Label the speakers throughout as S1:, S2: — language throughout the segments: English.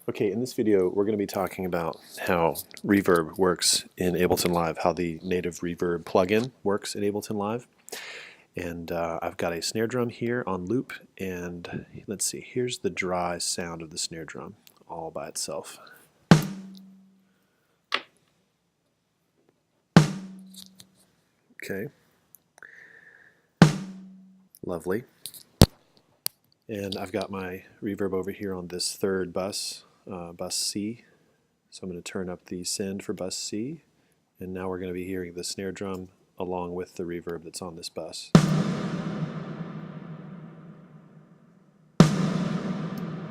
S1: Okay, in this video we're going to be talking about how Reverb works in Ableton Live, how the native Reverb plugin works in Ableton Live. And I've got a snare drum here on loop, and let's see, here's the dry sound of the snare drum all by itself. Okay, lovely. And I've got my reverb over here on this third bus, bus C. So I'm going to turn up the send for bus C, and now we're going to be hearing the snare drum along with the reverb that's on this bus.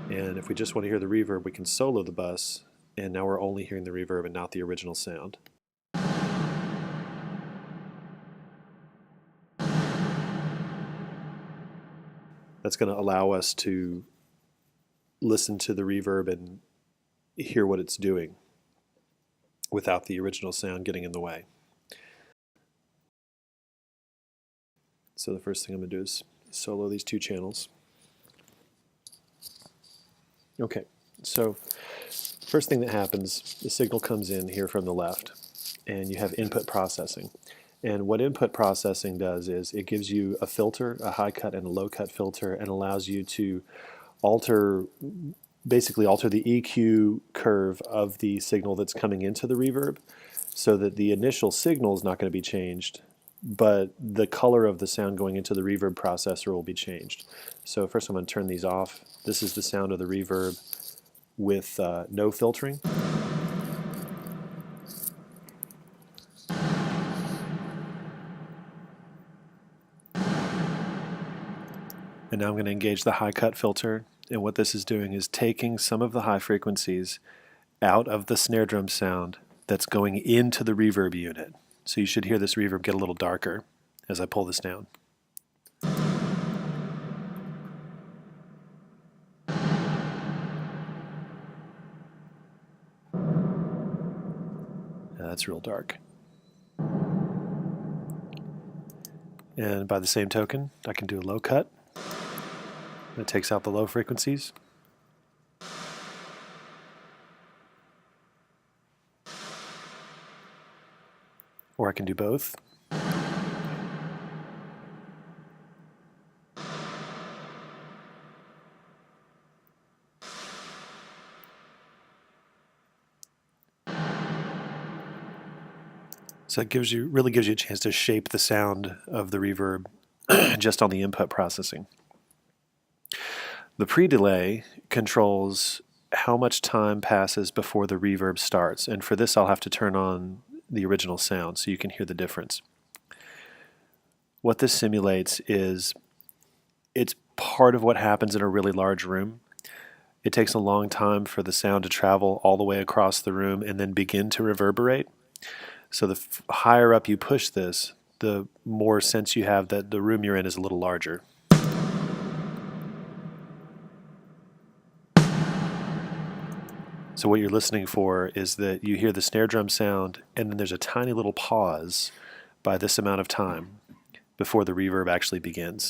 S1: And if we just want to hear the reverb, we can solo the bus, and now we're only hearing the reverb and not the original sound. That's going to allow us to listen to the reverb and hear what it's doing without the original sound getting in the way. So the first thing I'm going to do is solo these two channels. Okay, so first thing that happens, the signal comes in here from the left, and you have input processing. And what input processing does is it gives you a filter, a high cut and a low cut filter, and allows you to basically alter the EQ curve of the signal that's coming into the reverb, so that the initial signal is not going to be changed, but the color of the sound going into the reverb processor will be changed. So first I'm going to turn these off. This is the sound of the reverb with no filtering. And now I'm going to engage the high cut filter, and what this is doing is taking some of the high frequencies out of the snare drum sound that's going into the reverb unit. So you should hear this reverb get a little darker as I pull this down. That's real dark. And by the same token, I can do a low cut. It takes out the low frequencies. Or I can do both. So it really gives you a chance to shape the sound of the reverb just on the input processing. The pre-delay controls how much time passes before the reverb starts, and for this I'll have to turn on the original sound so you can hear the difference. What this simulates is it's part of what happens in a really large room. It takes a long time for the sound to travel all the way across the room and then begin to reverberate. So the higher up you push this, the more sense you have that the room you're in is a little larger. So what you're listening for is that you hear the snare drum sound, and then there's a tiny little pause by this amount of time before the reverb actually begins.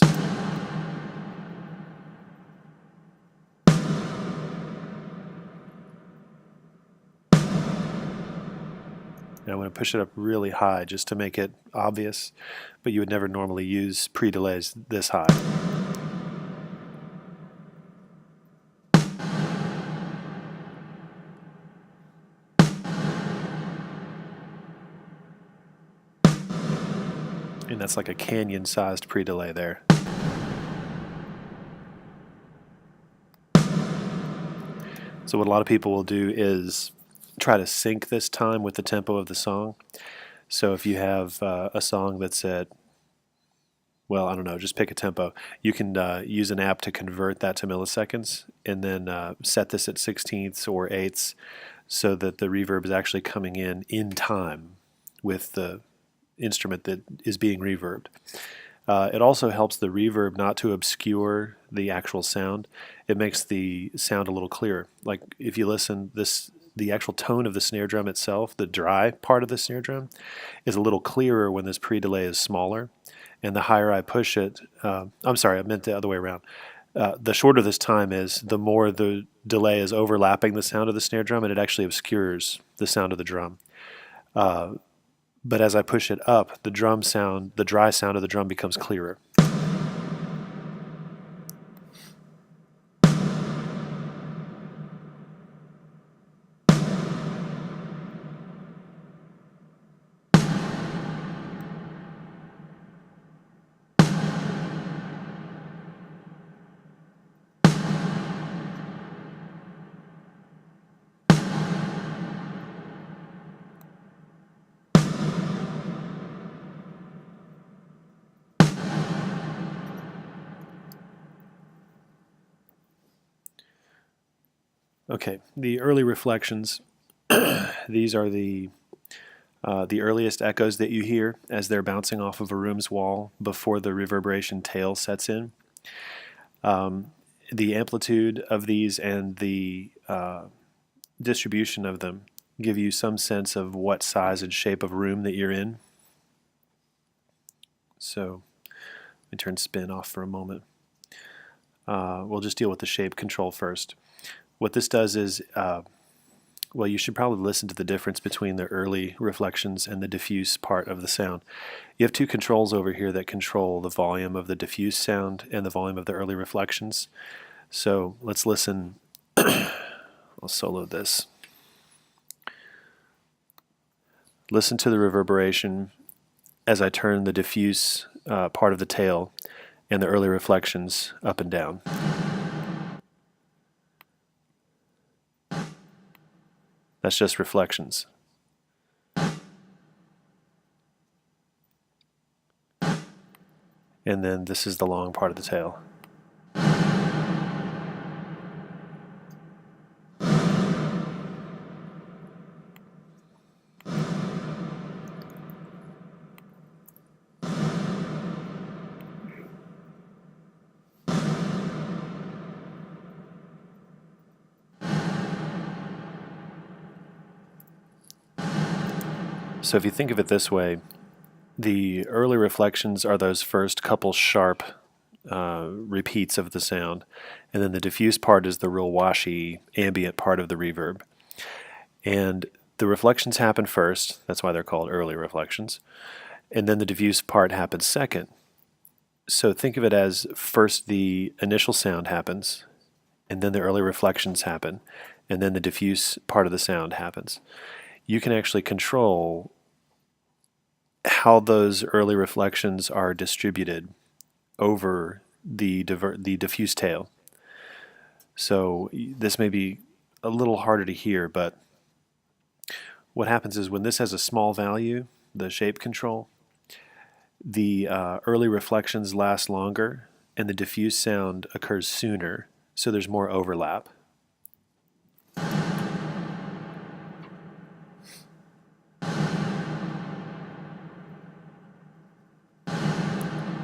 S1: Now I'm going to push it up really high just to make it obvious, but you would never normally use pre-delays this high. And that's like a canyon-sized pre-delay there. So what a lot of people will do is try to sync this time with the tempo of the song. So if you have a song that's at, well, I don't know, just pick a tempo. You can use an app to convert that to milliseconds, and then set this at 16ths or 8ths so that the reverb is actually coming in time with the instrument that is being reverbed. It also helps the reverb not to obscure the actual sound. It makes the sound a little clearer. Like if you listen, the actual tone of the snare drum itself, the dry part of the snare drum, is a little clearer when this pre-delay is smaller. And the higher I push it, I'm sorry, I meant the other way around. The shorter this time is, the more the delay is overlapping the sound of the snare drum, and it actually obscures the sound of the drum. But as I push it up, the drum sound, the dry sound of the drum becomes clearer. Okay, the early reflections. These are the earliest echoes that you hear as they're bouncing off of a room's wall before the reverberation tail sets in. The amplitude of these and the distribution of them give you some sense of what size and shape of room that you're in. So let me turn spin off for a moment. We'll just deal with the shape control first. What this does is, well, you should probably listen to the difference between the early reflections and the diffuse part of the sound. You have two controls over here that control the volume of the diffuse sound and the volume of the early reflections. So let's listen. I'll solo this. Listen to the reverberation as I turn the diffuse part of the tail and the early reflections up and down. That's just reflections. And then this is the long part of the tail. So if you think of it this way, the early reflections are those first couple sharp repeats of the sound, and then the diffuse part is the real washy ambient part of the reverb. And the reflections happen first, that's why they're called early reflections, and then the diffuse part happens second. So think of it as first the initial sound happens, and then the early reflections happen, and then the diffuse part of the sound happens. You can actually control how those early reflections are distributed over the diffuse tail. So this may be a little harder to hear, but what happens is when this has a small value, the shape control, the early reflections last longer and the diffuse sound occurs sooner, so there's more overlap.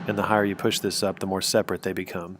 S1: And the higher you push this up, the more separate they become.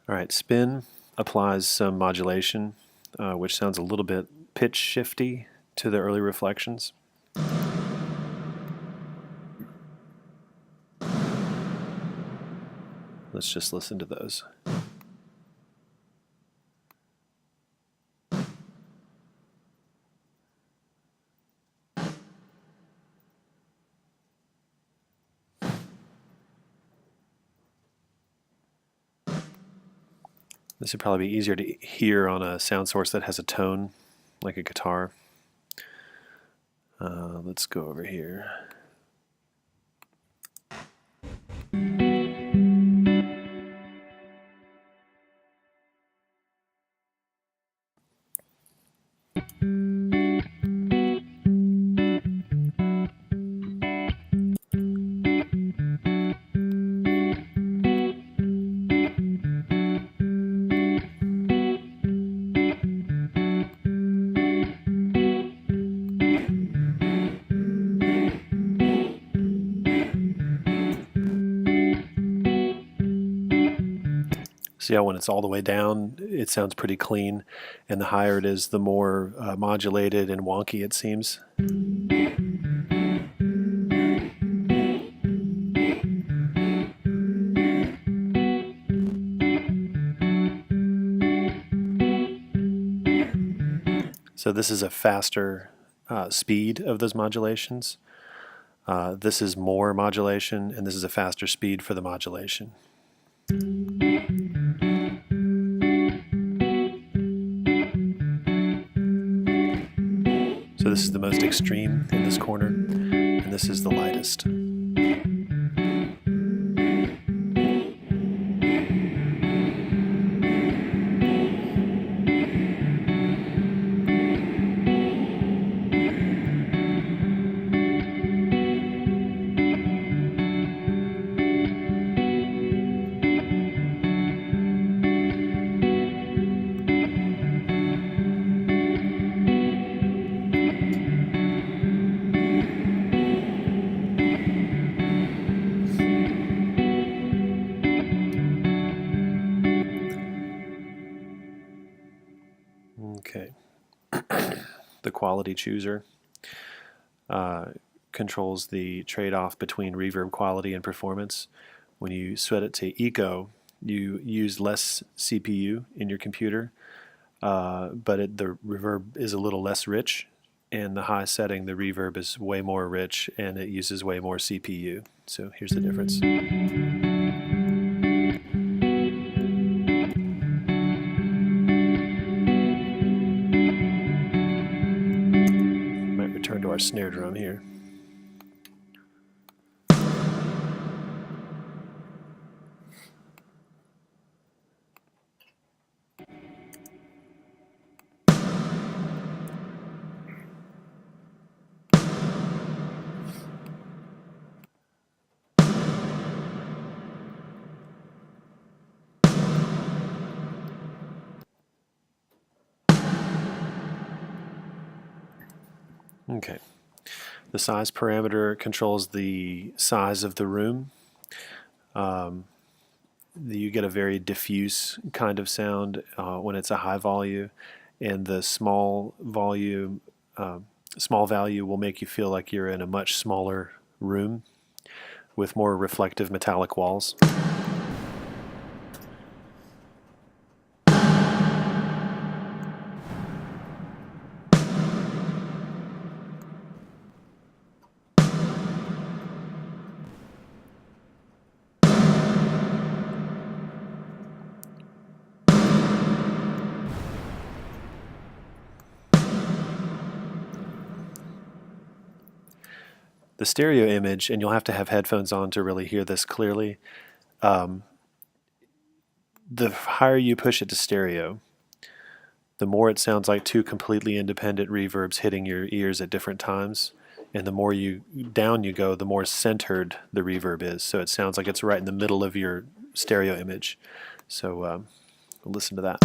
S1: All right, spin applies some modulation, which sounds a little bit pitch shifty to the early reflections. Let's just listen to those. This would probably be easier to hear on a sound source that has a tone, like a guitar. Let's go over here. See how when it's all the way down, it sounds pretty clean, and the higher it is, the more modulated and wonky it seems. So this is a faster speed of those modulations. This is more modulation, and this is a faster speed for the modulation. So this is the most extreme in this corner, and this is the lightest. Okay. The quality chooser controls the trade-off between reverb quality and performance. When you set it to eco, you use less CPU in your computer, but the reverb is a little less rich. And the high setting, the reverb is way more rich and it uses way more CPU. So here's the difference. Return to our snare drum here. Okay. The size parameter controls the size of the room. You get a very diffuse kind of sound when it's a high volume, and the small value will make you feel like you're in a much smaller room with more reflective metallic walls. The stereo image, and you'll have to have headphones on to really hear this clearly, the higher you push it to stereo, the more it sounds like two completely independent reverbs hitting your ears at different times. And the more down you go, the more centered the reverb is. So it sounds like it's right in the middle of your stereo image. So we'll listen to that.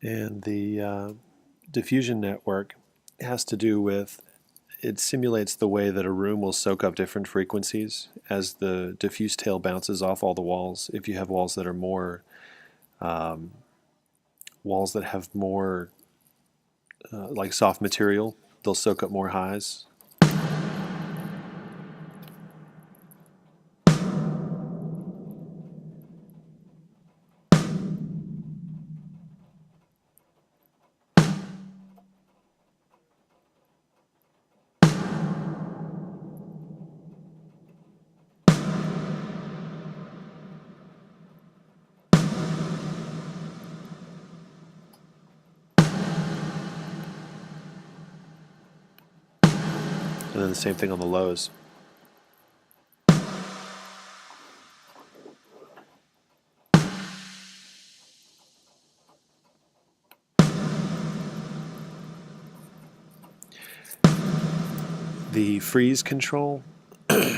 S1: And the diffusion network has to do with, it simulates the way that a room will soak up different frequencies as the diffuse tail bounces off all the walls. If you have walls that are more, walls that have more like soft material, they'll soak up more highs. And then the same thing on the lows. The freeze control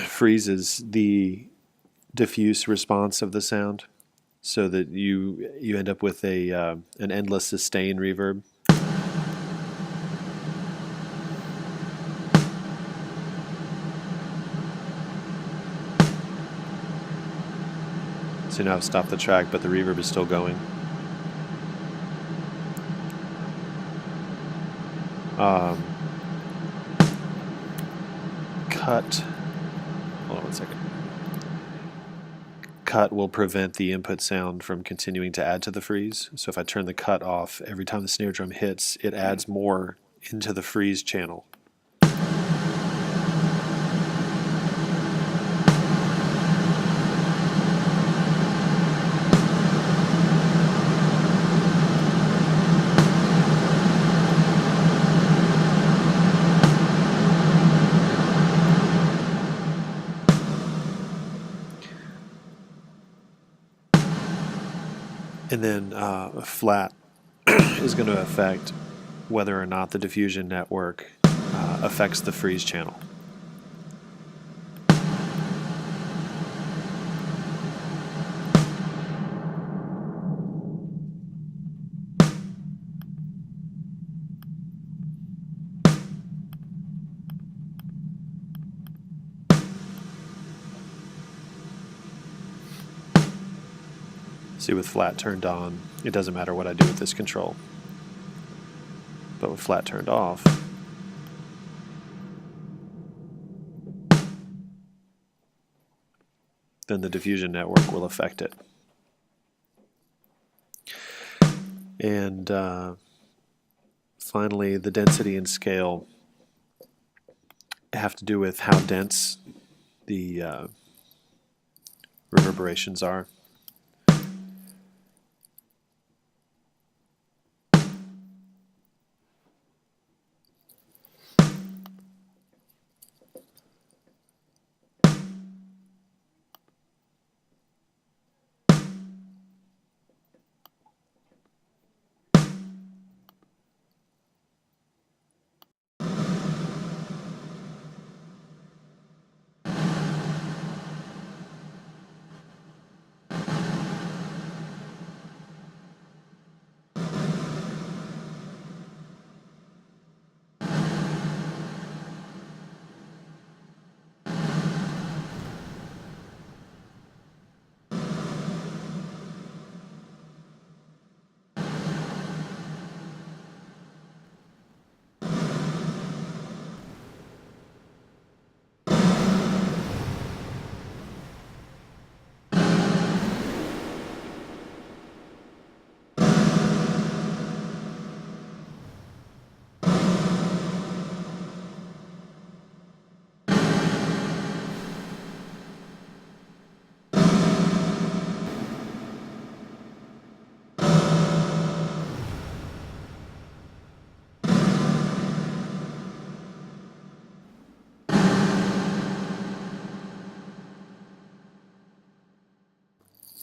S1: freezes the diffuse response of the sound, so that you end up with a an endless sustain reverb. So now I've stopped the track, but the reverb is still going. Cut. Hold on one second. Cut will prevent the input sound from continuing to add to the freeze. So if I turn the cut off, every time the snare drum hits, it adds more into the freeze channel. And then flat is going to affect whether or not the diffusion network affects the freeze channel. See, with flat turned on, it doesn't matter what I do with this control. But with flat turned off, then the diffusion network will affect it. And finally, the density and scale have to do with how dense the reverberations are.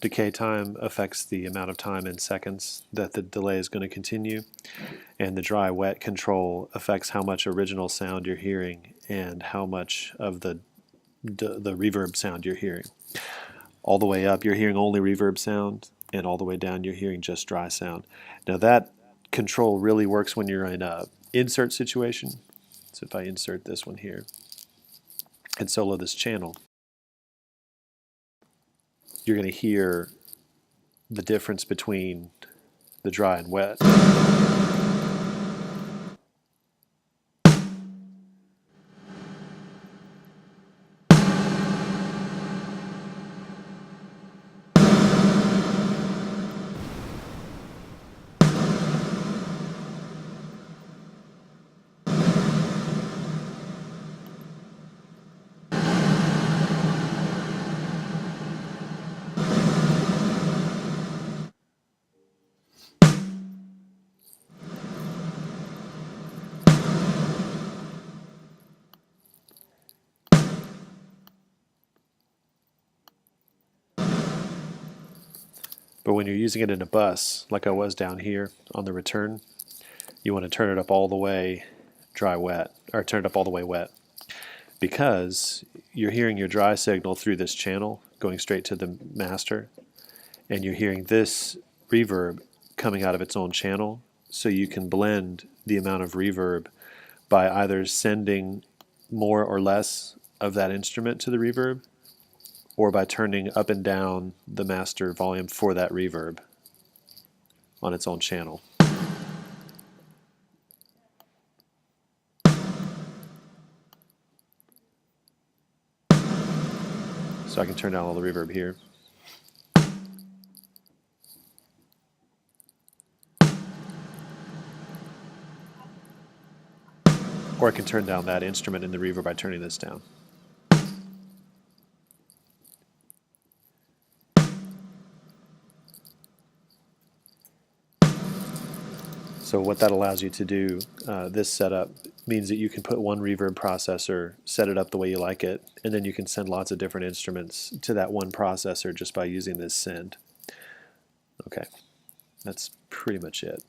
S1: Decay time affects the amount of time in seconds that the delay is going to continue, and the dry-wet control affects how much original sound you're hearing and how much of the reverb sound you're hearing. All the way up, you're hearing only reverb sound, and all the way down, you're hearing just dry sound. Now that control really works when you're in a insert situation. So if I insert this one here and solo this channel, you're going to hear the difference between the dry and wet. But when you're using it in a bus, like I was down here on the return, you want to turn it up all the way dry wet, or turn it up all the way wet. because you're hearing your dry signal through this channel going straight to the master, and you're hearing this reverb coming out of its own channel, so you can blend the amount of reverb by either sending more or less of that instrument to the reverb, or by turning up and down the master volume for that reverb on its own channel. So I can turn down all the reverb here. Or I can turn down that instrument in the reverb by turning this down. So what that allows you to do, this setup, means that you can put one reverb processor, set it up the way you like it, and then you can send lots of different instruments to that one processor just by using this send. Okay, that's pretty much it.